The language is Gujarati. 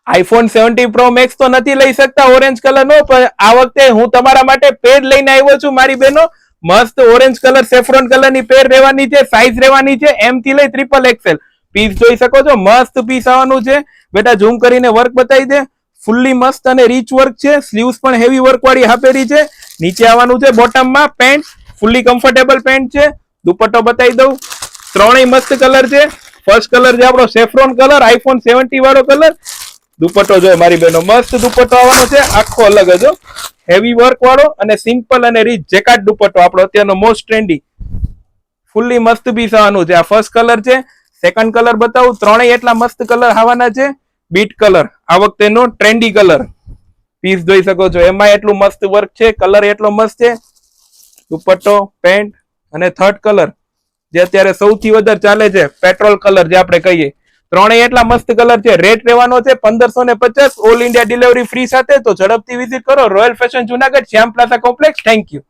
આઈફોન 17 પ્રો મેક્સ તો નથી લઈ શકતા ઓરેન્જ કલર નો, પણ આ વખતે હું તમારા માટે પેર લઈને આવ્યો છું મારી બહેનો. મસ્ત ઓરેન્જ કલર સેફ્રોન કલર ની પેર રહેવાની છે. સાઈઝ રહેવાની છે એમ થી લઈ XXL. પીસ જોઈ શકો છો, મસ્ત પીસ આવવાનું છે. બેટા ઝૂમ કરીને વર્ક બતાવી દે. ફુલ્લી મસ્ત અને રીચ વર્ક છે. સ્લીવ્સ પણ હેવી વર્ક વાળી આપેલી છે. નીચે આવવાનું છે બોટમમાં પેન્ટ, ફુલ્લી કમ્ફર્ટેબલ પેન્ટ છે. દુપટ્ટો બતાવી દઉં, ત્રણેય મસ્ત કલર છે. ફર્સ્ટ કલર છે આપણો સેફ્રોન કલર, આઈફોન 17 વાળો કલર. દુપટ્ટો જો મારી બહેનો, મસ્ત દુપટ્ટો આવવાનો છે, આખો અલગ જ હેવી વર્ક વાળો અને સિમ્પલ અને રીચ જેકાટ દુપટ્ટો, આપણો અત્યારનો મોસ્ટ ટ્રેન્ડી. ફુલ્લી મસ્ત પીસ આવવાનું છે. આ ફર્સ્ટ કલર છે. સેકન્ડ કલર બતાવું, ત્રણેય એટલા મસ્ત કલર આવવાના છે. બીટ કલર આ વખતેનો ટ્રેન્ડી કલર. પીસ જોઈ શકો છો, એમાં એટલું મસ્ત વર્ક છે, કલર એટલો મસ્ત છે. દુપટ્ટો, પેન્ટ અને થર્ડ કલર જે અત્યારે સૌથી વધારે ચાલે છે, પેટ્રોલ કલર જે આપણે કહીએ. ત્રણેય એટલા મસ્ત કલર છે. રેટ રહેવાનો છે 1550, ઓલ ઇન્ડિયા ડિલિવરી ફ્રી સાથે. તો ઝડપથી વિઝિટ કરો royal fashion Junagadh, Shyam plaza complex. Thank you.